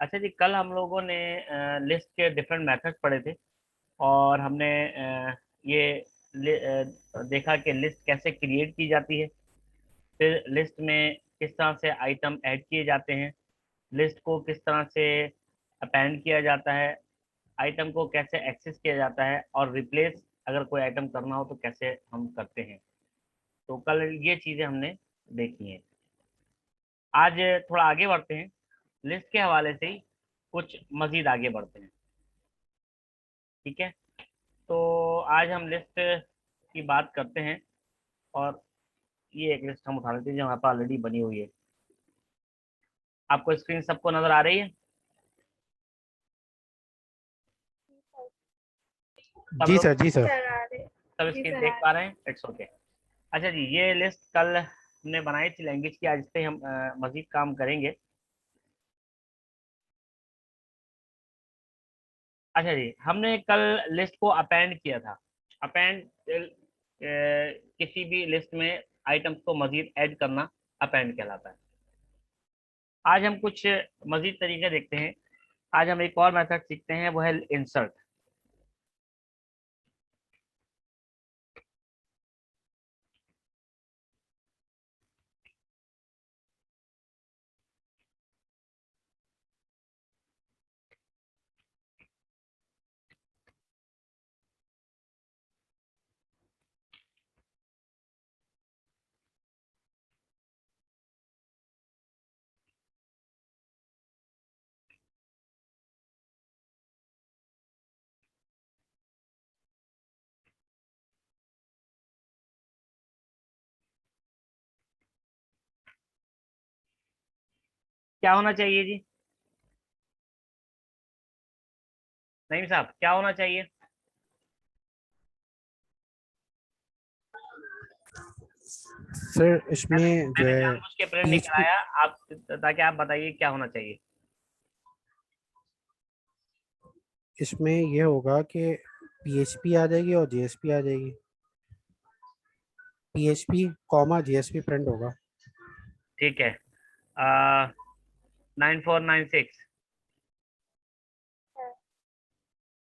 अच्छा जी, कल हम लोगों ने लिस्ट के डिफरेंट मेथड्स पढ़े थे और हमने ये देखा कि लिस्ट कैसे क्रिएट की जाती है। फिर लिस्ट में किस तरह से आइटम ऐड किए जाते हैं, लिस्ट को किस तरह से अपेंड किया जाता है, आइटम को कैसे एक्सेस किया जाता है और रिप्लेस अगर कोई आइटम करना हो तो कैसे हम करते हैं। तो कल ये चीज़ें हमने देखी हैं। आज थोड़ा आगे बढ़ते हैं, लिस्ट के हवाले से ही कुछ मज़ीद आगे बढ़ते हैं। ठीक है, तो आज हम लिस्ट की बात करते हैं। और ये एक लिस्ट हम उठा लेते हैं जो हमारे पास ऑलरेडी बनी हुई है। आपको स्क्रीन सबको नज़र आ रही है? सब जी लोग सर, जी सर। सर आ रहे। सब जी स्क्रीन सर देख आ पा रहे। रहे हैं? It's okay. अच्छा जी, ये लिस्ट कल हमने बनाई थी लैंग्वेज की, आज इस पे हम मजीद काम करेंगे। अच्छा जी, हमने कल लिस्ट को अपेंड किया था। अपेंड किसी भी लिस्ट में आइटम्स को मजीद ऐड करना अपेंड कहलाता है। आज हम कुछ मजीद तरीके देखते हैं। आज हम एक और मेथड सीखते हैं, वो है इंसर्ट। क्या होना चाहिए जी? नईम साहब, क्या होना चाहिए? सर मैंने इसमें जो मैंने है जानबूझ के प्रिंट नहीं पीएचपी, कराया आप, ताकि आप बताइए क्या होना चाहिए। इसमें ये होगा कि पीएचपी आ जाएगी और जेएसपी आ जाएगी। पीएचपी कॉमा जेएसपी प्रिंट होगा। ठीक है। 9496।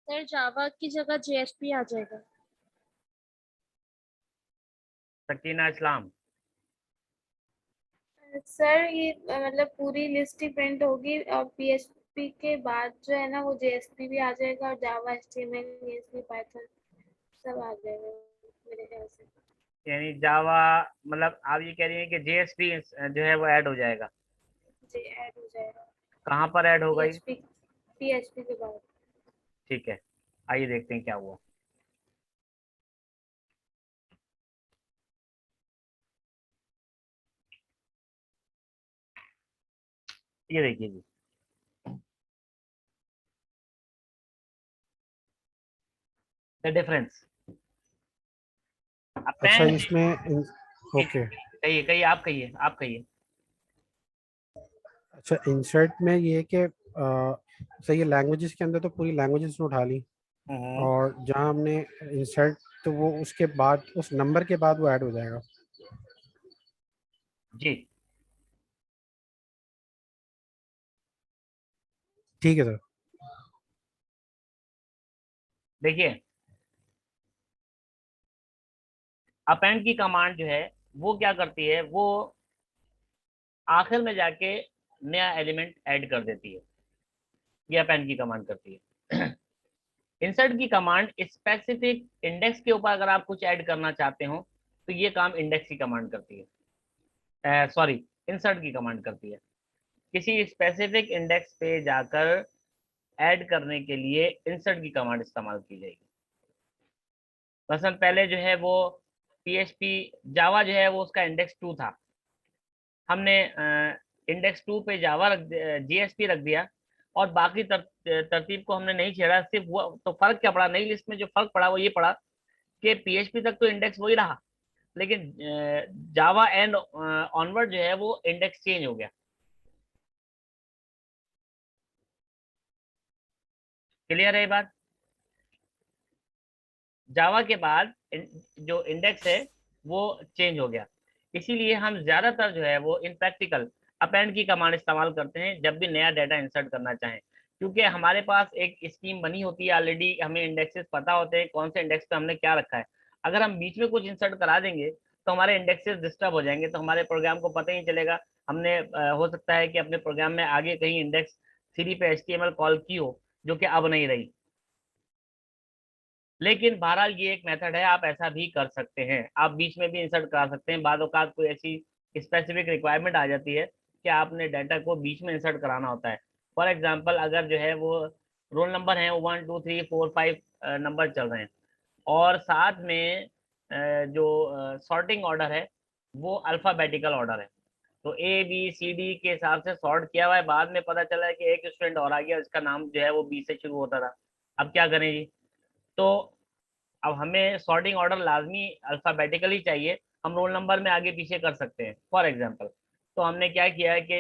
सर जावा की जगह जेएसपी आ जाएगा। सकीना इस्लाम। सर ये मतलब पूरी लिस्ट ही प्रिंट होगी और पीएचपी के बाद जो है ना वो जेएसपी भी आ जाएगा और जावा एचटीएमएल एएसपी पाइथन सब आ जाएगा मेरे ख्याल से। यानी जावा, मतलब आप ये कह रही हैं कि जेएसपी जो है वो ऐड हो जाएगा। जी ऐड हो जाएगा कहाँ पर ऐड होगा ये? पीएचपी पीएचपी के बाद। ठीक है, आइए देखते हैं क्या हुआ। ये देखिए जी, द डिफरेंस अच्छा, अपेंड। इसमें ओके। कहिए कहिए, आप कहिए, आप कहिए। अच्छा, इंसर्ट में ये है कि सही है, लैंग्वेजेस के अंदर तो पूरी लैंग्वेजेस ने उठा ली, हम्म। और जहाँ हमने इंसर्ट, तो वो उसके बाद उस नंबर के बाद वो ऐड हो जाएगा। जी, ठीक है सर। देखिए, अपेंड की कमांड जो है वो क्या करती है, वो आखिर में जाके नया एलिमेंट ऐड कर देती है। ये अपेंड की कमांड करती है। इंसर्ट की कमांड स्पेसिफिक इंडेक्स के ऊपर अगर आप कुछ ऐड करना चाहते हो तो ये काम इंडेक्स की कमांड करती है, सॉरी, इंसर्ट की कमांड करती है। किसी स्पेसिफिक इंडेक्स पे जाकर ऐड करने के लिए इंसर्ट की कमांड इस्तेमाल की जाएगी। मसलन पहले जो है वो पीएचपी जावा जो है वो उसका इंडेक्स 2 था। हमने इंडेक्स 2 पे जावा रख जीएसपी रख दिया और बाकी तरतीब को हमने नहीं छेड़ा। सिर्फ वो तो फर्क क्या पड़ा, नई लिस्ट में जो फर्क पड़ा वो ये पड़ा कि पीएचपी तक तो इंडेक्स वही रहा, लेकिन जावा एंड ऑनवर्ड जो है वो इंडेक्स चेंज हो गया। क्लियर है ये बात? जावा के बाद जो इंडेक्स है वो चेंज हो गया। इसीलिए हम ज्यादातर जो है वो इन प्रैक्टिकल अपेंड की कमांड इस्तेमाल करते हैं जब भी नया डाटा इंसर्ट करना चाहें, क्योंकि हमारे पास एक स्कीम बनी होती है ऑलरेडी, हमें इंडेक्सेस पता होते हैं कौन से इंडेक्स पे हमने क्या रखा है। अगर हम बीच में कुछ इंसर्ट करा देंगे तो हमारे इंडेक्सेस डिस्टर्ब हो जाएंगे, तो हमारे प्रोग्राम को पता ही नहीं चलेगा। हमने हो सकता है कि अपने प्रोग्राम में आगे कहीं इंडेक्स 3 पे HTML कॉल की हो, जो कि अब नहीं रही। लेकिन बहरहाल ये एक मेथड है, आप ऐसा भी कर सकते हैं, आप बीच में भी इंसर्ट करा सकते हैं। बाद औकात कोई ऐसी स्पेसिफिक रिक्वायरमेंट आ जाती है कि आपने डाटा को बीच में इंसर्ट कराना होता है। फॉर एग्जांपल अगर जो है वो रोल नंबर है 1 2 3 4 5 नंबर चल रहे हैं, और साथ में जो सॉर्टिंग ऑर्डर है वो अल्फाबेटिकल ऑर्डर है, तो ABCD के हिसाब से सॉर्ट किया हुआ है। बाद में पता चला है कि एक स्टूडेंट और आ गया, इसका नाम जो है वो B से शुरू होता था। अब क्या करें जी? तो अब हमें सॉर्टिंग ऑर्डर लाजमी अल्फाबेटिकली चाहिए, हम रोल नंबर में आगे पीछे कर सकते हैं फॉर एग्जांपल। तो हमने क्या किया है कि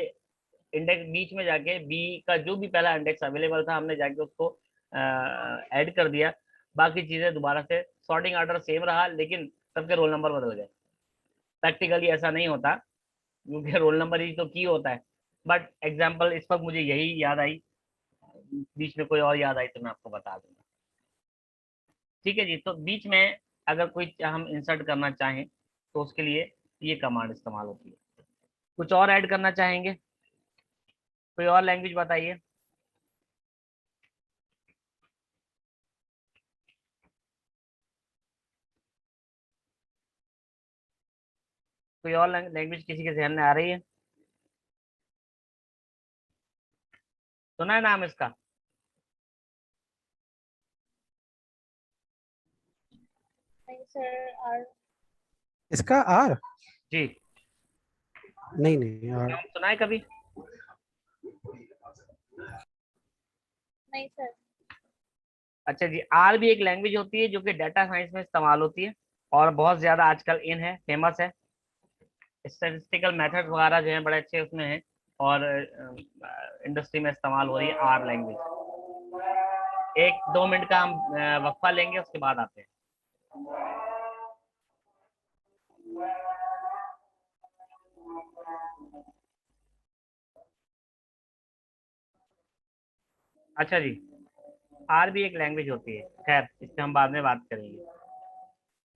इंडेक्स बीच में जाके बी का जो भी पहला इंडेक्स अवेलेबल था हमने जाके उसको ऐड कर दिया। बाकी चीज़ें दोबारा से सॉर्टिंग ऑर्डर सेम रहा, लेकिन सबके रोल नंबर बदल गए। प्रैक्टिकली ऐसा नहीं होता, क्योंकि रोल नंबर ही तो की होता है। बट एग्जाम्पल इस वक्त मुझे यही याद आई, बीच में कोई और याद आई तो मैं आपको बता दूंगा। ठीक है जी, तो बीच में अगर कोई हम इंसर्ट करना चाहें तो उसके लिए ये कमांड इस्तेमाल होती है। कुछ और ऐड करना चाहेंगे? कोई और लैंग्वेज बताइए। कोई और लैंग्वेज किसी के ध्यान में आ रही है? सुना है नाम इसका? नहीं सर, और इसका आर? जी, नहीं नहीं आर। नाम सुना है कभी? नहीं सर। अच्छा जी, आर भी एक लैंग्वेज होती है जो कि डाटा साइंस में इस्तेमाल होती है, और बहुत ज्यादा आजकल इन है, फेमस है। स्टैटिस्टिकल मेथड वगैरह जो है बड़े अच्छे उसमें हैं, और इंडस्ट्री में इस्तेमाल हो रही है आर लैंग्वेज। 1 2 मिनट का हम वक्फा लेंगे, उसके बाद आते हैं। अच्छा जी, आर भी एक लैंग्वेज होती है, खैर इस पे हम बाद में बात करेंगे।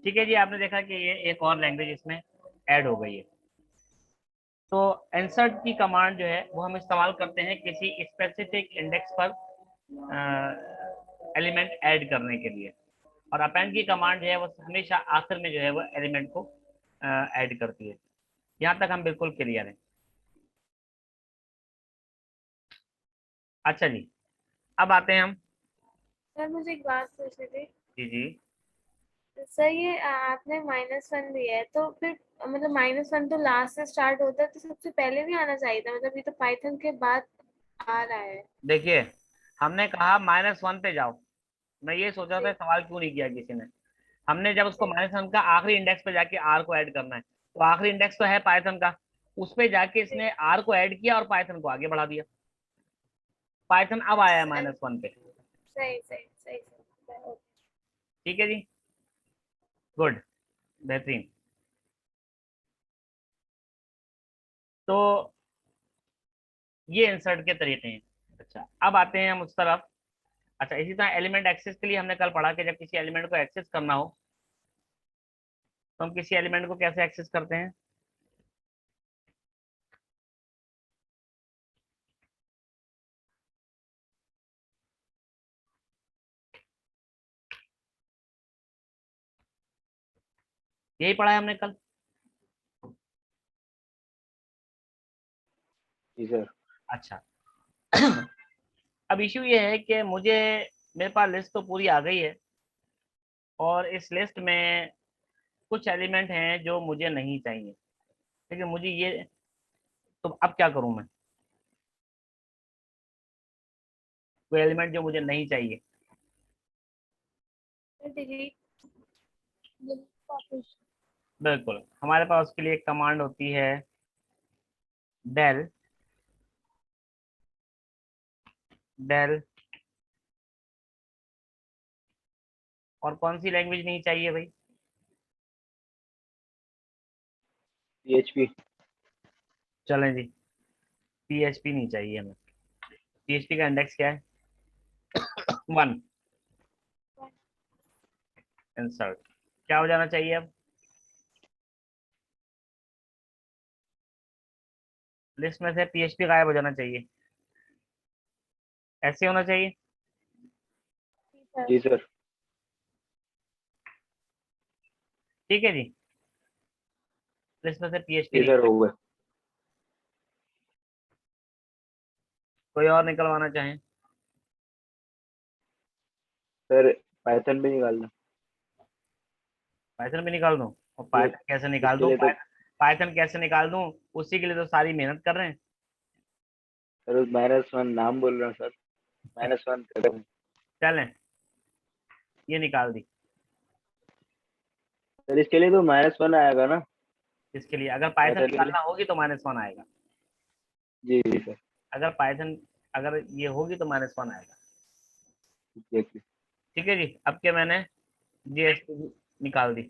ठीक है जी, आपने देखा कि ये एक और लैंग्वेज इसमें ऐड हो गई है। तो इंसर्ट की कमांड जो है वो हम इस्तेमाल करते हैं किसी स्पेसिफिक इंडेक्स पर एलिमेंट ऐड करने के लिए, और अपेंड की कमांड जो है वो हमेशा आखिर में जो है वो एलिमेंट को ऐड करती है। यहाँ तक हम बिल्कुल क्लियर हैं। अच्छा जी, अब आते हैं हम। सर मुझे एक बात पूछनी थी। जी जी। सर ये आपने -1 दिया है, तो फिर मतलब -1 तो लास्ट से स्टार्ट होता है, तो सबसे पहले नहीं आना चाहिए था? मतलब ये तो पाइथन के बाद आ रहा है। देखिए, हमने कहा -1 पे जाओ, मैं ये सोचा था जी सवाल क्यों नहीं किया किसी ने। हमने जब उसको जी। -1 का आखिरी इंडेक्स पे जाके आर को ऐड करना है, तो आखिरी इंडेक्स तो है पाइथन का, उस पे जाके जी इसने आर को ऐड किया और पाइथन को आगे बढ़ा दिया। पाइथन अब आया है सही -1 पे। सही सही सही सही, ओके। ठीक है जी, गुड, बेहतरीन। तो ये इंसर्ट के तरीके हैं। अच्छा, अब आते हैं हम उस तरफ। अच्छा, इसी तरह एलिमेंट एक्सेस के लिए हमने कल पढ़ा कि जब किसी एलिमेंट को एक्सेस करना हो तो हम किसी एलिमेंट को कैसे एक्सेस करते हैं। यही पढ़ा है हमने कल। जी सर। अच्छा, अब इशू ये है कि मुझे, मेरे पास लिस्ट तो पूरी आ गई है, और इस लिस्ट में कुछ एलिमेंट हैं जो मुझे नहीं चाहिए। ठीक है, मुझे ये, तो अब क्या करूं मैं? कोई एलिमेंट जो मुझे नहीं चाहिए। डिलीट। बिल्कुल, हमारे पास उसके लिए एक कमांड होती है, डेल। डेल, और कौन सी लैंग्वेज नहीं चाहिए भाई? PHP। चलें जी, PHP नहीं चाहिए हमें। PHP का इंडेक्स क्या है? 1। इंसर्ट क्या हो जाना चाहिए अब? लिस्ट में से PHP गायब हो जाना चाहिए, ऐसे होना चाहिए। जी सर। ठीक है जी, लिस्ट में से PHP जी सर, निकल। हो गए। कोई और निकलवाना चाहें? सर पाइथन भी निकालना। पाइथन भी निकाल दूं? और ये पाइथन कैसे निकाल इसके दूं? लिए तो पाइथन कैसे निकाल दूं? उसी के लिए तो सारी मेहनत कर रहे हैं। सर -1 नाम बोल रहा हूँ सर, -1 कदम। चलें, ये निकाल दी। सर इसके लिए तो -1 आएगा ना इसके लिए अगर पाइथन पाइथन के लिए? निकालना होगी तो -1 आएगा। जी जी सर। अगर पाइथन अगर ये होगी तो -1 आएगा। देखिए। ठीक है जी, अब क्या मैंने GSP निकाल दी।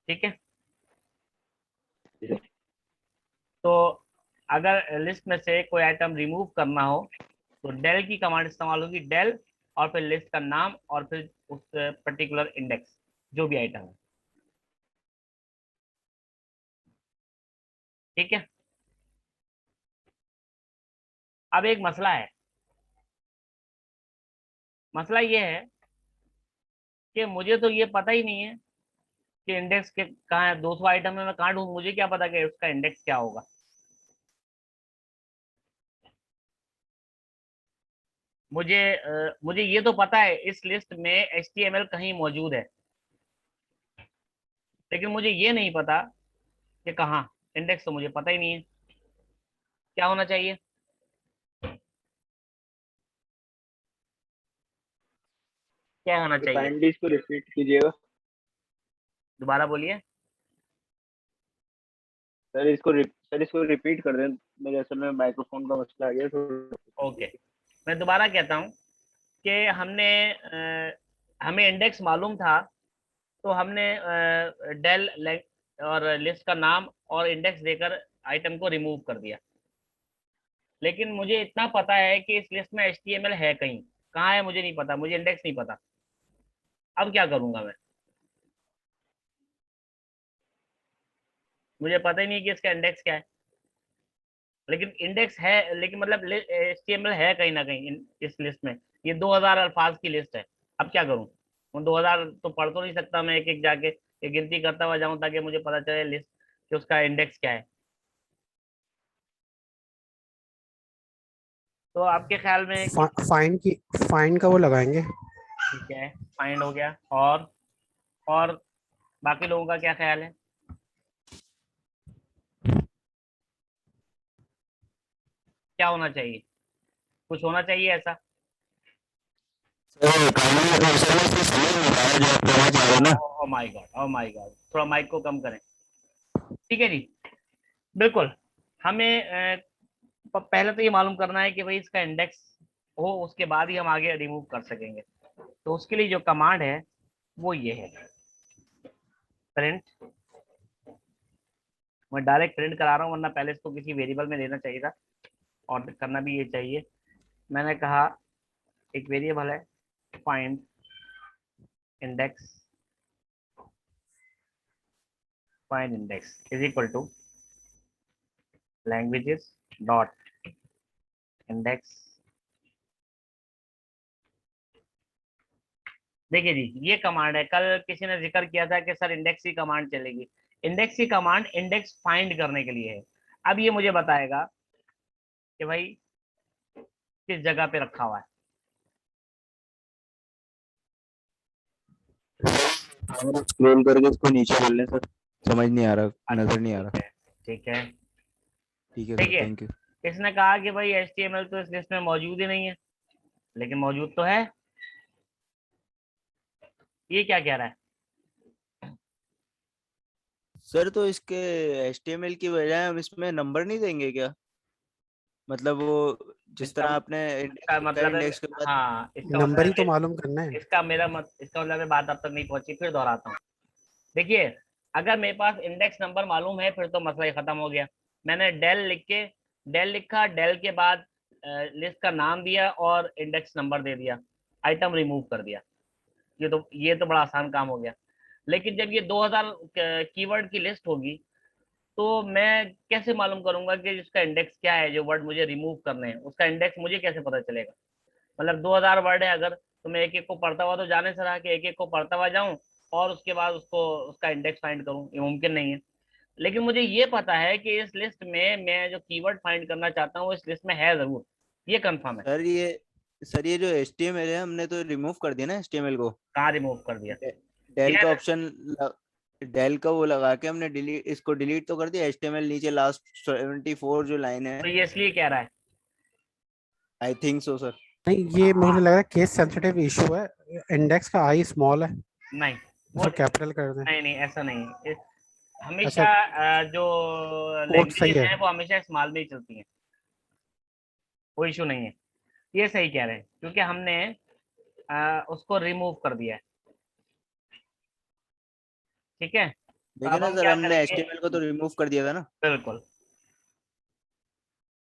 ठीक है, जी सर। तो अगर लिस्ट में से कोई आइटम रिमूव करना हो तो डेल की कमांड इस्तेमाल होगी, डेल और फिर लिस्ट का नाम और फिर उस पर्टिकुलर इंडेक्स जो भी आइटम है। ठीक है, अब एक मसला है। मसला ये है कि मुझे तो ये पता ही नहीं है कि इंडेक्स के कहाँ है। 200 आइटम है, मैं कहाँ ढूंढूं? मुझे क्या पता कि उसका इंडेक्स क्या होगा। मुझे ये तो पता है इस लिस्ट में HTML कहीं मौजूद है, लेकिन मुझे ये नहीं पता कि कहाँ। इंडेक्स तो मुझे पता ही नहीं है। क्या होना चाहिए? क्या होना चाहिए? काइंडली इसको रिपीट कीजिएगा। दोबारा बोलिए। सर इसको रिपीट कर दें, मेरे असल में माइक्रोफोन का मसला आ गया तो। ओके, मैं दोबारा कहता हूँ कि हमें इंडेक्स मालूम था, तो हमने डेल और लिस्ट का नाम और इंडेक्स देकर आइटम को रिमूव कर दिया। लेकिन मुझे इतना पता है कि इस लिस्ट में HTML है कहीं, कहाँ है मुझे नहीं पता, मुझे इंडेक्स नहीं पता। अब क्या करूंगा मैं? मुझे पता ही नहीं कि इसका इंडेक्स क्या है। लेकिन इंडेक्स है, लेकिन मतलब HTML है कहीं ना कहीं इस लिस्ट में। ये 2000 अल्फाज की लिस्ट है। अब क्या करूं? वो 2000 तो पढ़ तो नहीं सकता मैं, एक एक जाके एक गिनती करता हुआ जाऊं ताकि मुझे पता चले लिस्ट कि उसका इंडेक्स क्या है। तो आपके ख्याल में फाइंड का वो लगाएंगे। ठीक है, फाइंड हो गया। और बाकी लोगों का क्या ख्याल है? क्या होना चाहिए? कुछ होना चाहिए ऐसा? Oh my God, oh my God, थोड़ा माइक को कम करें। ठीक है जी, बिल्कुल। हमें पहले तो ये मालूम करना है कि भाई इसका इंडेक्स हो, उसके बाद ही हम आगे रिमूव कर सकेंगे। तो उसके लिए जो कमांड है वो ये है, प्रिंट। मैं डायरेक्ट प्रिंट करा रहा हूँ, वरना पहले इसको किसी वेरिएबल में लेना चाहिए था, और करना भी ये चाहिए। मैंने कहा एक वेरिएबल है find index, find index is equal to languages dot index. देखिए जी, ये कमांड है। कल किसी ने जिक्र किया था कि सर इंडेक्स की कमांड चलेगी। इंडेक्स की कमांड इंडेक्स फाइंड करने के लिए है। अब ये मुझे बताएगा कि भाई किस जगह पे रखा हुआ है। स्क्रॉल करके इसको नीचे कर लें सर, समझ नहीं आ रहा, अच्छा नजर नहीं आ ठीक रहा। है, ठीक है। ठीक है सर, देखिए, थैंक यू। इसने कहा कि भाई HTML तो इस लिस्ट में मौजूद ही नहीं है, लेकिन मौजूद तो है। ये क्या कह रहा है? सर तो इसके HTML की बजाय हम इसमें नंबर नहीं देंगे क्या? मतलब वो जिस इसका तरह आपने इंडेक्स इसका लिखा है, मतलब है, इंडेक्स के बाद हाँ, इसका नंबर ही मतलब तो है, मालूम करना है। इसका मेरा मत इसका मतलब है, बात अब तक नहीं पहुंची, फिर दोहराता हूँ। देखिए, अगर मेरे पास इंडेक्स नंबर मालूम है फिर तो मसला ही खत्म हो गया। मैंने डेल लिखा, डेल के बाद लिस्ट का नाम दिया और इंडेक्स नंबर दे दिया, आइटम रिमूव कर दिया। ये तो बड़ा आसान काम हो गया। लेकिन जब ये 2000 कीवर्ड की लिस्ट होगी तो मैं कैसे मालूम करूंगा कि इसका इंडेक्स क्या है, जो वर्ड मुझे रिमूव करने हैं उसका इंडेक्स मुझे कैसे पता चलेगा? मतलब 2000 वर्ड है अगर, तो मैं एक एक को पढ़ता हुआ तो जाने से रहा कि एक एक को पढ़ता हुआ जाऊं और उसके बाद उसका इंडेक्स फाइंड करूं, ये मुमकिन नहीं है। लेकिन मुझे ये पता है कि इस लिस्ट में मैं जो कीवर्ड फाइंड करना चाहता हूँ वो इस लिस्ट में है जरूर, ये कंफर्म है। सर ये जो HTML है हमने तो रिमूव कर दिया ना HTML को। कहाँ रिमूव कर दिया? डेल ये का ऑप्शन, डेल का वो लगा के हमने इसको डिलीट तो कर दिया। HTML नीचे लास्ट 74 जो लाइन है। तो ये इसलिए कह रहा है। I think so sir. नहीं, ये मुझे लग रहा है केस सेंसिटिव इशू है। इंडेक्स का आई स्मॉल है, नहीं वो उसको कैपिटल कर दें। नहीं नहीं, ऐसा नहीं है। अच्छा, हमेशा जो कोड सही लैंग्वेजेस है। हैं वो हमेशा स्मॉल में ही चलती हैं, कोई इशू नहीं है। ये सही कह रहे हैं क्योंकि हमने उसको रिमूव कर दिया है। ठीक है, तो देखिए अब ना हम सर, क्या हमने करेंगे? HTML को तो रिमूव कर दिया था ना। बिल्कुल।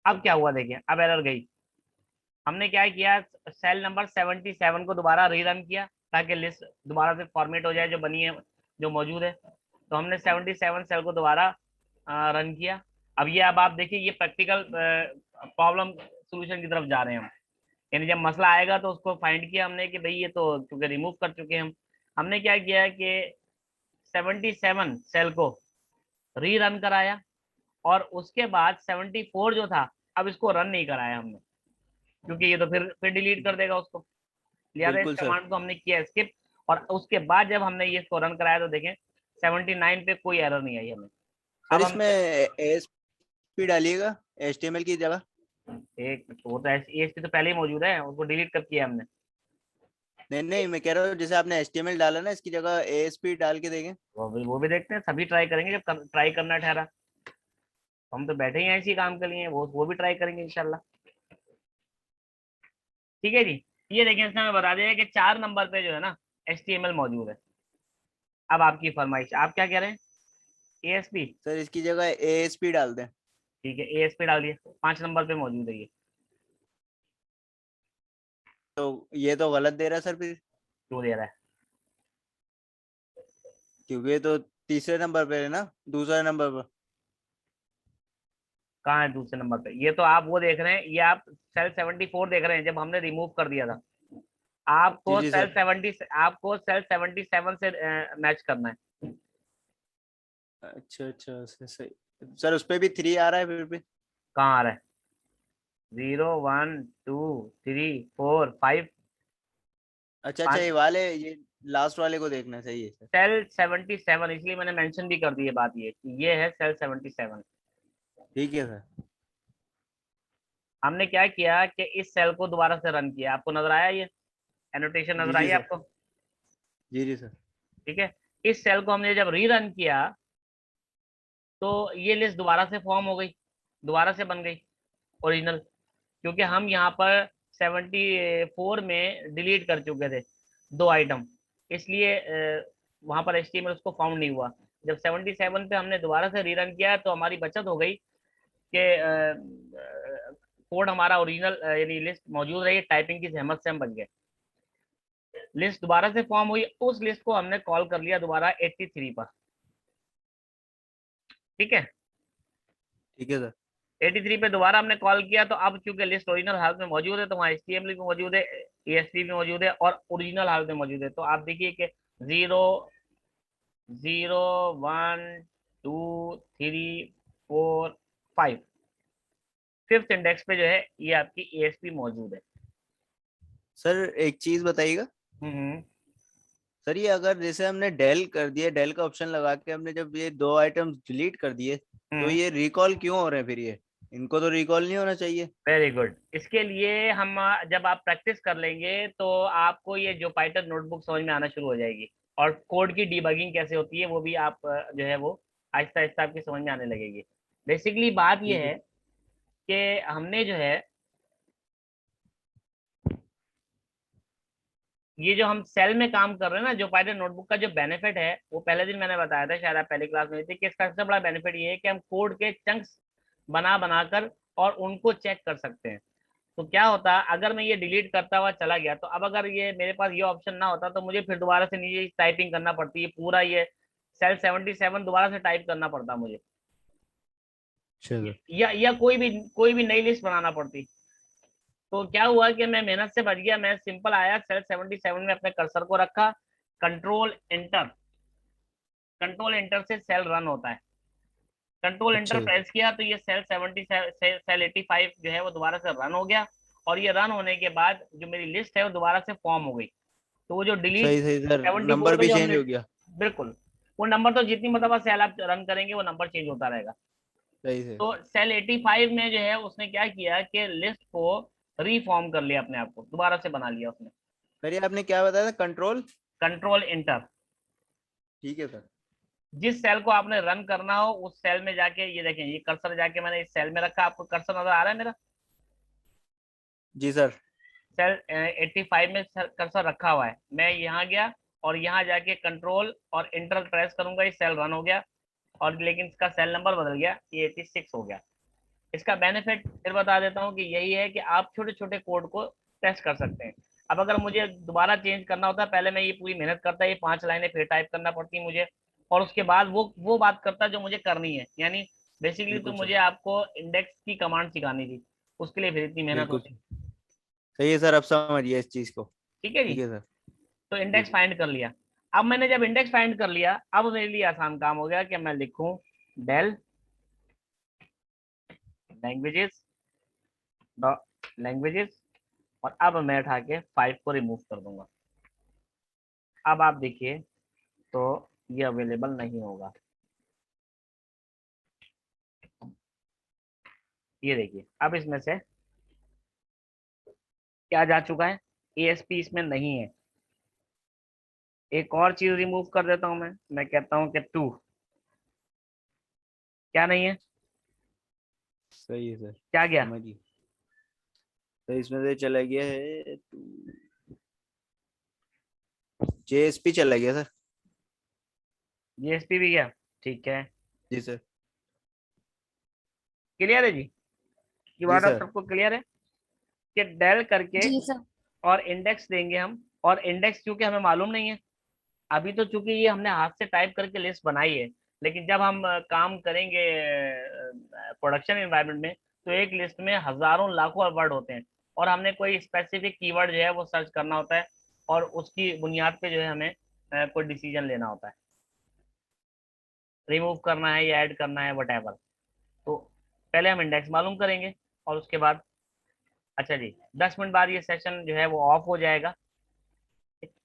अब क्या हुआ देखिए, अब एरर गई। हमने क्या किया, सेल नंबर 77 को दोबारा रीरन किया ताकि लिस्ट दोबारा से फॉर्मेट हो जाए जो बनी है, जो मौजूद है। तो हमने 77 सेल को दोबारा रन किया। अब आप देखिए, ये प्रैक्टिकल प्रॉब्लम सोल्यूशन की तरफ जा रहे हैं हम। यानी जब मसला आएगा तो उसको फाइंड किया हमने कि भाई ये तो चूंकि रिमूव कर चुके हैं हम। हमने क्या किया कि 77 सेल को री रन कराया और उसके बाद 74 जो था, अब इसको रन नहीं कराया हमने क्योंकि ये तो फिर डिलीट कर देगा उसको। लिहाजा इस बिल्कुल सर। कमांड को हमने किया स्किप। और उसके बाद जब हमने ये इसको रन कराया तो देखें 79 पे कोई एरर नहीं आई हमें। सर अब हम इसमें ASP डालिएगा HTML की जगह। एक वो तो ESP तो पहले ही मौजूद है, उसको डिलीट कर किया हमने। नहीं नहीं, मैं कह रहा हूँ जैसे आपने HTML डाला ना, इसकी जगह ASP डाल के देखें। वो भी देखते हैं, सभी ट्राई करेंगे जब ट्राई करना ठहरा। हम तो बैठे ही हैं इसी काम के लिए, वो भी ट्राई करेंगे इंशाल्लाह। ठीक है जी। ये देखिए, इसने हमें बता दिया कि 4 नंबर पे जो है ना HTML मौजूद है। अब आपकी फरमाइश, आप क्या कह रहे हैं? ASP? सर इसकी जगह ASP डाल दें। ठीक है, ASP डाल दिए, 5 नंबर पे मौजूद है ये। तो ये तो गलत दे रहा है सर फिर, क्यों दे रहा है? क्योंकि ये तो तीसरे नंबर पे है ना, दूसरे नंबर पर। कहाँ है दूसरे नंबर पे? ये तो आप वो देख रहे हैं, ये आप सेल 74 देख रहे हैं जब हमने रिमूव कर दिया था। जी जी सर। आपको सेल 77 से मैच करना है। अच्छा अच्छा, सही सर, उस पे भी 3 आ रहा है फिर भी। कहाँ आ रहा है? 0 1 2 3 4 5। अच्छा अच्छा, ये वाले, ये लास्ट वाले को देखना सही है सर। सेल 77, इसलिए मैंने मेंशन भी कर दी है बात, ये कि ये है सेल 77। ठीक है सर। हमने क्या किया कि इस सेल को दोबारा से रन किया, आपको नजर आया ये एनोटेशन जी नजर आई जी सर। आपको? जी जी सर। ठीक है। इस सेल को हमने जब री रन किया तो ये लिस्ट दोबारा से फॉर्म हो गई, दोबारा से बन गई ओरिजिनल, क्योंकि हम यहाँ पर 74 में डिलीट कर चुके थे 2 आइटम, इसलिए वहाँ पर HTML उसको फाउंड नहीं हुआ। जब 77 पे हमने दोबारा से रीरन किया तो हमारी बचत हो गई कि कोड हमारा ओरिजिनल यानी लिस्ट मौजूद रही, टाइपिंग की जहमत से हम बच गए। लिस्ट दोबारा से फॉर्म हुई, उस लिस्ट को हमने कॉल कर लिया दोबारा 83 पर। ठीक है, ठीक है सर। 83 पे दोबारा हमने कॉल किया तो अब चूंकि लिस्ट ओरिजिनल हालत में मौजूद है तो वहाँ HTML भी मौजूद है, ASP भी मौजूद है और ओरिजिनल हालत में मौजूद है। तो आप देखिए कि 0 0 1 2 3 4 5, फिफ्थ इंडेक्स पे जो है ये आपकी ASP मौजूद है। सर एक चीज बताइएगा हम्म। सर, ये अगर जैसे हमने डेल कर दिया, डेल का ऑप्शन लगा के हमने जब ये 2 आइटम्स डिलीट कर दिए, तो ये रिकॉल क्यों हो रहे हैं फिर? ये इनको तो रिकॉल नहीं होना चाहिए। Very good. इसके लिए हम जब आप प्रैक्टिस कर लेंगे तो आपको ये जो पाइथन नोटबुक समझ में आना शुरू हो जाएगी और कोड की डीबगिंग कैसे होती है वो भी आप जो है वो आहिस्ता आहिस्ता आपकी समझ में आने लगेगी। बेसिकली बात ये ठीक है। है कि हमने जो है ये जो हम सेल में काम कर रहे हैं ना, जो पाइथन नोटबुक का जो बेनिफिट है, वो पहले दिन मैंने बताया था, शायद आप पहली क्लास में थे, कि इसका सबसे बड़ा बेनिफिट ये है कि हम कोड के चंक्स बना बनाकर और उनको चेक कर सकते हैं। तो क्या होता, अगर मैं ये डिलीट करता हुआ चला गया, तो अब अगर ये मेरे पास ये ऑप्शन ना होता तो मुझे फिर दोबारा से नीचे टाइपिंग करना पड़ती है, पूरा ये सेल 77 दोबारा से टाइप करना पड़ता मुझे, चलो या कोई भी नई लिस्ट बनाना पड़ती। तो क्या हुआ कि मैं मेहनत से बच गया, मैं सिंपल आया सेल 77 में अपने कर्सर को रखा, कंट्रोल एंटर, कंट्रोल एंटर से सेल रन होता है, कंट्रोल अच्छा एंटर जी, प्रेस किया तो ये सेल 85 जो है वो दोबारा से रन हो गया, और ये रन होने के बाद जो मेरी लिस्ट है वो दोबारा से फॉर्म हो गई। तो वो जो डिलीट सही सही सर, 74 नंबर पे भी जो चेंज हमने, हो गया। बिल्कुल, वो नंबर तो जितनी मतलब सेल आप रन करेंगे वो नंबर चेंज होता रहेगा। सही से। तो सेल 85 में जो है उसने क्या किया कि लिस्ट को रीफॉर्म कर लिया, अपने आप को दोबारा से बना लिया उसने, सर ये आपने क्या बताया था, कंट्रोल? Control enter. ठीक है सर। जिस सेल को आपने रन करना हो उस सेल में जाके, ये देखें, ये कर्सर जाके मैंने इस सेल में रखा, आपको कर्सर नजर आ रहा है मेरा, जी सर। सेल 85 में कर्सर रखा हुआ है, मैं यहाँ गया और यहाँ जाके कंट्रोल और इंटर प्रेस करूंगा, ये सेल रन हो गया, और लेकिन इसका सेल नंबर बदल गया, ये 86 हो गया। इसका बेनिफिट फिर बता देता हूँ कि यही है कि आप छोटे छोटे कोड को टेस्ट कर सकते हैं। अब अगर मुझे दोबारा चेंज करना होता है, पहले मैं ये पूरी मेहनत करता, ये 5 लाइनें फिर टाइप करना पड़ती मुझे, और उसके बाद वो बात करता जो मुझे करनी है, यानी बेसिकली तो बिल्कुल सर। मुझे आपको इंडेक्स की कमांड सिखानी थी, उसके लिए फिर इतनी मेहनत बिल्कुल होती। सही है सर, अब समझिए इस चीज को। ठीक है जी। ठीक है सर। तो जी इंडेक्स जी। फाइंड कर लिया। अब मैंने जब इंडेक्स फाइंड कर लिया, अब मेरे लिए आसान काम हो गया कि मैं लिखूं डेल लैंग्वेजेस लैंग्वेजेस, और अब मैं उठा के 5 को रिमूव कर दूंगा। अब आप देखिए तो ये अवेलेबल नहीं होगा, ये देखिए अब इसमें से क्या जा चुका है, ASP इसमें नहीं है। एक और चीज रिमूव कर देता हूं, मैं कहता हूं कि 2, क्या नहीं है, सही है सर, क्या गया, समझिए। तो इसमें से चला गया है, JSP चला गया सर। GSP भी गया। ठीक है, जी सर। क्लियर है जी, ये जी बात आप सर। सबको क्लियर है कि डेल करके जी सर। और इंडेक्स देंगे हम, और इंडेक्स क्योंकि हमें मालूम नहीं है अभी, तो चूंकि ये हमने हाथ से टाइप करके लिस्ट बनाई है, लेकिन जब हम काम करेंगे प्रोडक्शन एनवायरनमेंट में, तो एक लिस्ट में हजारों लाखों वर्ड होते हैं, और हमने कोई स्पेसिफिक कीवर्ड जो है वो सर्च करना होता है, और उसकी बुनियाद पे जो है हमें कोई डिसीजन लेना होता है, रिमूव करना है या ऐड करना है, वट। तो पहले हम इंडेक्स मालूम करेंगे, और उसके बाद, अच्छा जी, 10 मिनट बाद ये सेशन जो है वो ऑफ हो जाएगा।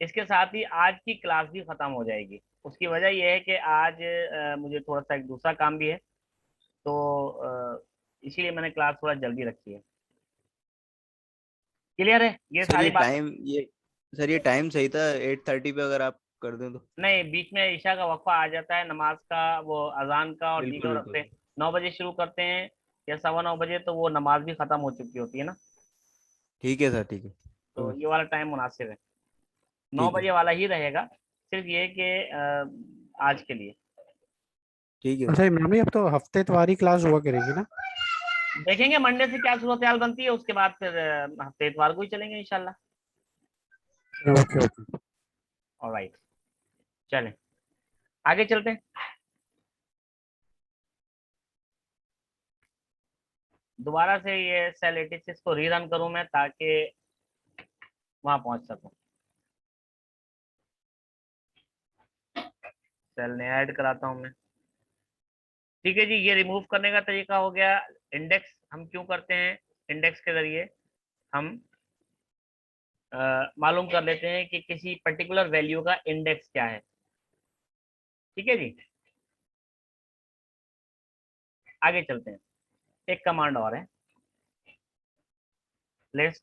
इसके साथ ही आज की क्लास भी खत्म हो जाएगी। उसकी वजह यह है कि आज मुझे थोड़ा सा एक दूसरा काम भी है, तो इसीलिए मैंने क्लास थोड़ा जल्दी रखी है। क्लियर है ये सर सारी ये बातें? टाइम, ये सर ये टाइम सही था, 8:30 पे अगर आप कर दें तो। नहीं, बीच में ईशा का वक्फा आ जाता है, नमाज का, वो अजान का, और बिल्कुल दीगर बिल्कुल वक्फे सर। 9 बजे शुरू करते हैं या 9:15 बजे, तो वो नमाज भी खत्म हो चुकी होती है ना, ठीक है सर, ठीक है। तो ये वाला टाइम मुनासिब है, नौ ठीक है। बजे वाला ही रहेगा, सिर्फ ये कि आज के लिए। ठीक है अच्छा सर। इमरान भाई, अब तो हफ्तेवारी क्लास हुआ करेगी ना? देखेंगे मंडे से क्या सूरत हाल बनती है, उसके बाद फिर हफ्ते इतवार को ही चलेंगे इंशाल्लाह। Okay okay. ऑलराइट, चलें आगे चलते हैं। दोबारा से ये सेल 86 को रीरन करूं मैं, ताकि वहां पहुंच सकूं। सेल ने ऐड कराता हूं मैं। ठीक है जी, ये रिमूव करने का तरीका हो गया। इंडेक्स हम क्यों करते हैं, इंडेक्स के जरिए हम मालूम कर लेते हैं कि किसी पर्टिकुलर वैल्यू का इंडेक्स क्या है। ठीक है जी, आगे चलते हैं। एक कमांड और है, लिस्ट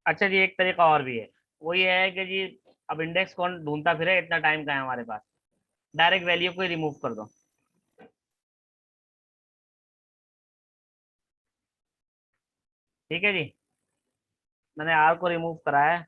अच्छा जी, एक तरीका और भी है, वो ये है कि जी अब इंडेक्स कौन ढूंढता फिरे, इतना टाइम का है हमारे पास, डायरेक्ट वैल्यू को ही रिमूव कर दो। ठीक है जी, मैंने आर को रिमूव कराया है।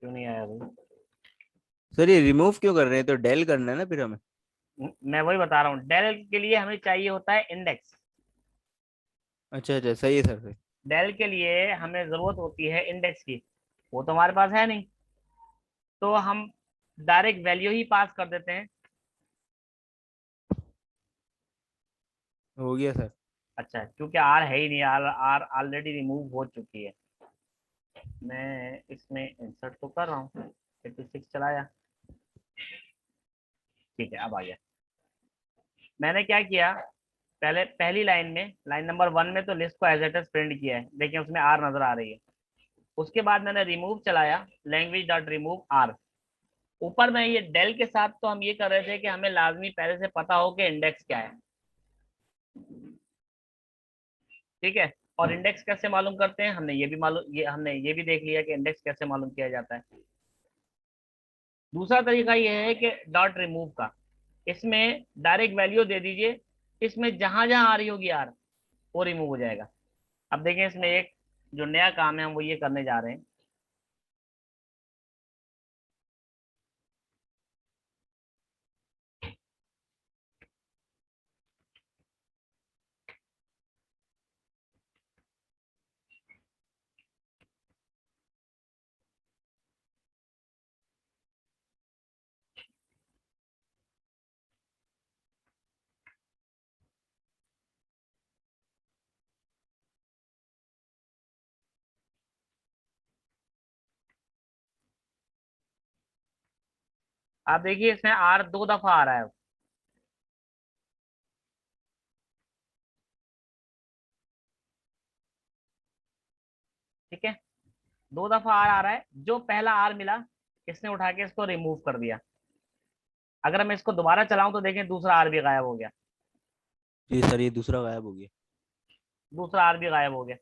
क्यों नहीं आया भाई? सर ये रिमूव क्यों कर रहे हैं? तो डेल करना है ना फिर हमें। मैं वही बता रहा हूँ, डेल के लिए हमें चाहिए होता है इंडेक्स। अच्छा अच्छा, सही है सर। डेल के लिए हमें जरूरत होती है इंडेक्स की, वो तो हमारे पास है नहीं, तो हम डायरेक्ट वैल्यू ही पास कर देते हैं। हो गया सर। अच्छा, क्योंकि आर है ही नहीं, आर आर ऑलरेडी रिमूव हो चुकी है। मैं इसमें इंसर्ट तो कर रहा हूँ, 86 चलाया, ठीक है अब आ गया। मैंने क्या किया, पहले पहली लाइन में, लाइन नंबर 1 में तो लिस्ट को एज इट इज प्रिंट किया है, देखिए उसमें आर नजर आ रही है। उसके बाद मैंने रिमूव चलाया, लैंग्वेज डॉट रिमूव आर। ऊपर में ये डेल के साथ तो हम ये कर रहे थे कि हमें लाजमी पहले से पता हो कि इंडेक्स क्या है, ठीक है। और इंडेक्स कैसे मालूम करते हैं, हमने ये भी देख लिया कि इंडेक्स कैसे मालूम किया जाता है। दूसरा तरीका ये है कि डॉट रिमूव का, इसमें डायरेक्ट वैल्यू दे दीजिए, इसमें जहां जहां आ रही होगी आर वो रिमूव हो जाएगा। अब देखें इसमें एक जो नया काम है हम वो ये करने जा रहे हैं। आप देखिए इसमें आर 2 दफा आ रहा है, ठीक है। 2 दफा आर आ रहा है, जो पहला आर मिला इसने उठा के इसको रिमूव कर दिया। अगर मैं इसको दोबारा चलाऊं तो देखें दूसरा आर भी गायब हो गया, जी सर, ये दूसरा गायब हो गया। दूसरा आर भी गायब हो गया।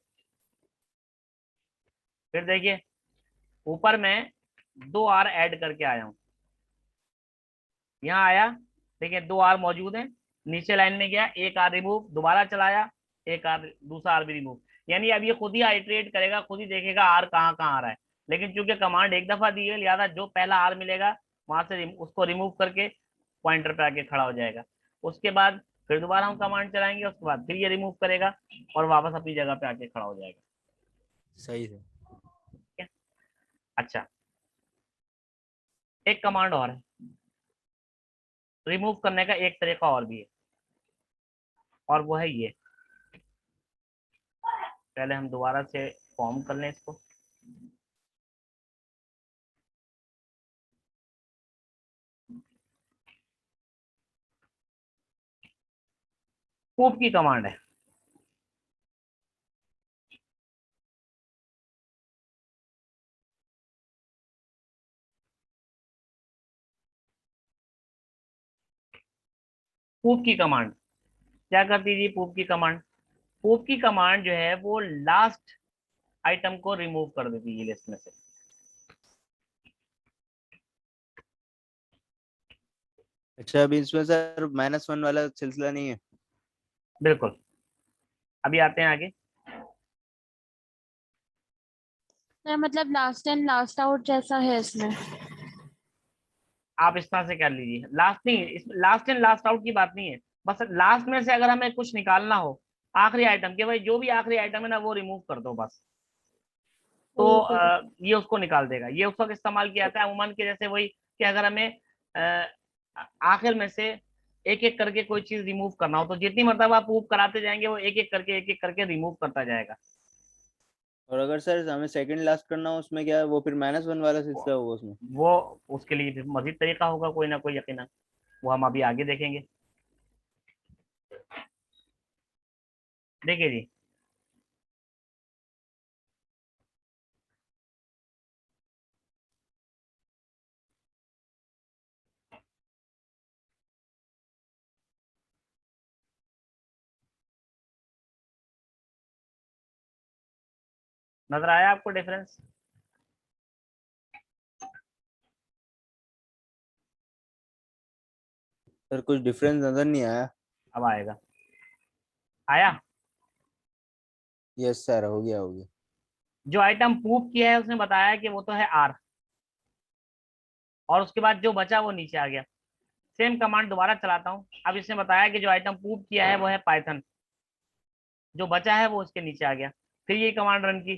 फिर देखिए ऊपर मैं 2 आर ऐड करके आया हूँ, यहाँ आया, देखिए 2 आर मौजूद हैं। नीचे लाइन में गया, एक आर रिमूव, दोबारा चलाया, एक आर, दूसरा आर भी रिमूव। यानी अब ये खुद ही आइटरेट करेगा, खुद ही देखेगा आर कहाँ कहाँ आ रहा है। लेकिन चूंकि कमांड एक दफा दी है, लिहाजा जो पहला आर मिलेगा वहां से उसको रिमूव करके पॉइंटर पे आके खड़ा हो जाएगा। उसके बाद फिर दोबारा हम कमांड चलाएंगे, उसके बाद फिर ये रिमूव करेगा और वापस अपनी जगह पे आके खड़ा हो जाएगा। सही है। ठीक है। अच्छा, एक कमांड और है, रिमूव करने का एक तरीका और भी है, और वो है ये। पहले हम दोबारा से फॉर्म कर लें इसको। कूप की कमांड है, कूप की कमांड क्या करती है जी? पूप की कमांड, पूप की कमांड जो है वो लास्ट आइटम को रिमूव कर देती है लिस्ट में से। अच्छा, अभी इसमें सर -1 वाला सिलसिला नहीं है? बिल्कुल, अभी आते हैं आगे। मतलब लास्ट इन लास्ट आउट जैसा है इसमें। आप इस तरह से कर लीजिए, लास्ट नहीं, इस लास्ट इन लास्ट आउट की बात नहीं है, बस लास्ट में से अगर हमें कुछ निकालना हो, आखिरी आइटम के, भाई जो भी आखिरी आइटम है ना वो रिमूव कर दो बस, तो ये उसको निकाल देगा। ये उस वक्त इस्तेमाल किया जाता है अमूमन के, जैसे वही कि अगर हमें आखिर में से एक एक करके कोई चीज रिमूव करना हो, तो जितनी मरतबा आप मूव कराते जाएंगे वो एक एक करके रिमूव करता जाएगा। और अगर सर हमें सेकंड लास्ट करना हो, उसमें क्या है, वो फिर -1 वाला सिलसिला होगा उसमें? वो उसके लिए फिर मजीद तरीका होगा कोई ना कोई, यकीनन वो हम अभी आगे देखेंगे। देखिए जी, नजर आया आपको डिफरेंस? सर कुछ डिफरेंस नजर नहीं आया। अब आएगा। आया? यस सर, हो गया हो गया। जो आइटम पूप किया है उसने बताया कि वो तो है आर, और उसके बाद जो बचा वो नीचे आ गया। सेम कमांड दोबारा चलाता हूँ। अब इसने बताया कि जो आइटम पूप किया है वो है पाइथन, जो बचा है वो उसके नीचे आ गया। फिर ये कमांड रन की,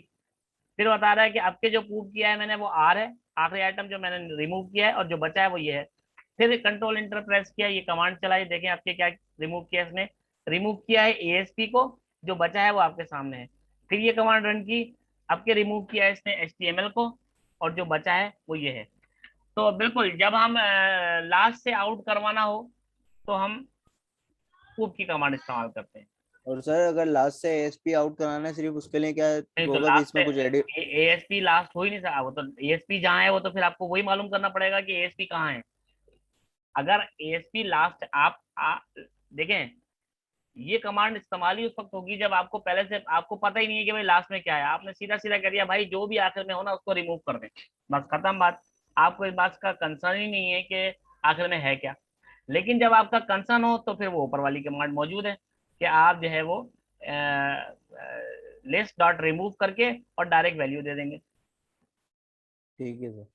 फिर बता रहा है कि आपके जो पूप किया है मैंने वो आर है, आखिरी आइटम जो मैंने रिमूव किया है, और जो बचा है वो ये है। फिर कंट्रोल इंटर प्रेस किया, ये कमांड चलाई, देखें आपके क्या रिमूव किया इसने। रिमूव किया है एएसपी को, जो बचा है वो आपके सामने है। फिर ये कमांड रन की, आपके रिमूव किया है इसने एचटीएमएल को, और जो बचा है वो ये है। तो बिल्कुल जब हम लास्ट से आउट करवाना हो तो हम पूप की कमांड इस्तेमाल करते हैं। और सर अगर लास्ट से एएसपी आउट कराना है सिर्फ उसके लिए क्या नहीं तो होगा कि लास्ट इसमें कुछ एडिट? एएसपी लास्ट हो ही नहीं सकता, वो तो एएसपी जहाँ है वो तो फिर आपको वही मालूम करना पड़ेगा कि एएसपी कहाँ है। अगर एएसपी लास्ट देखें, ये कमांड इस्तेमाल ही उस वक्त होगी जब आपको पहले से आपको पता ही नहीं है कि भाई लास्ट में क्या है, आपने सीधा सीधा कर दिया भाई जो भी आखिर में हो ना उसको रिमूव कर दें, बस खत्म बात। आपको इस बात का कंसर्न ही नहीं है कि आखिर में है क्या। लेकिन जब आपका कंसर्न हो तो फिर वो ऊपर वाली कमांड मौजूद है कि आप जो है वो लिस्ट डॉट रिमूव करके और डायरेक्ट वैल्यू दे देंगे। ठीक है सर।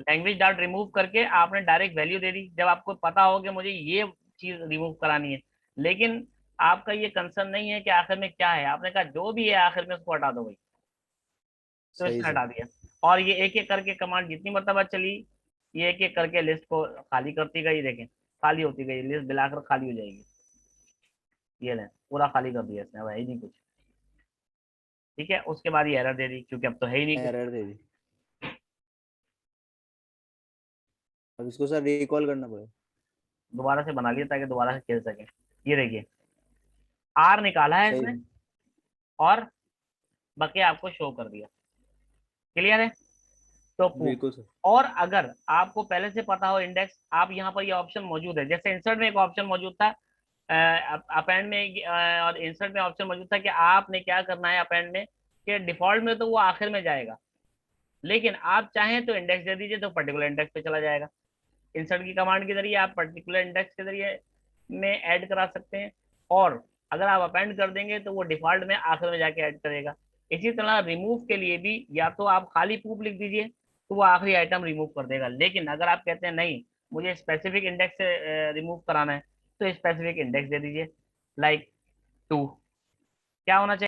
लैंग्वेज डॉट रिमूव करके आपने डायरेक्ट वैल्यू दे दी जब आपको पता हो कि मुझे ये चीज रिमूव करानी है। लेकिन आपका ये कंसर्न नहीं है कि आखिर में क्या है, आपने कहा जो भी है आखिर में उसको हटा दो भाई, तो सही इसने सर। हटा दिया। और ये एक एक करके कमांड जितनी मरतबा चली, ये एक एक करके लिस्ट को खाली करती गई। देखें खाली होती गई, लिस्ट मिलाकर खाली हो जाएगी। ये लें पूरा खाली कर दिया इसने, अब है ही नहीं कुछ। ठीक है, उसके बाद ये एरर दे दी क्योंकि अब तो है ही नहीं कुछ। एरर दे दी। अब इसको सर रिकॉल करना पड़ेगा। दोबारा से बना लिया ताकि दोबारा से खेल सके। ये देखिए आर निकाला है सही इसने है। और बके आपको शो कर दिया। क्लियर है? तो पूप। बिल्कुल सर। और अगर आपको पहले से पता हो इंडेक्स, आप यहाँ पर ये ऑप्शन मौजूद है, जैसे इंसर्ट में एक ऑप्शन मौजूद था, अपेंड में और इंसर्ट में ऑप्शन मौजूद था कि आपने क्या करना है अपेंड में, कि डिफॉल्ट में तो वो आखिर में जाएगा, लेकिन आप चाहें तो इंडेक्स दे दीजिए तो पर्टिकुलर इंडेक्स पे चला जाएगा। इंसर्ट की कमांड के जरिए आप पर्टिकुलर इंडेक्स के जरिए में ऐड करा सकते हैं, और अगर आप अपेंड कर देंगे तो वो डिफॉल्ट में आखिर में जाके ऐड करेगा। इसी तरह रिमूव के लिए भी या तो आप खाली पूप लिख दीजिए तो वो आखिरी आइटम रिमूव कर देगा, लेकिन अगर आप कहते हैं नहीं मुझे स्पेसिफिक इंडेक्स से रिमूव कराना है तो स्पेसिफिक इंडेक्स दे दीजिए, लाइक 2। क्या होना चाहिए?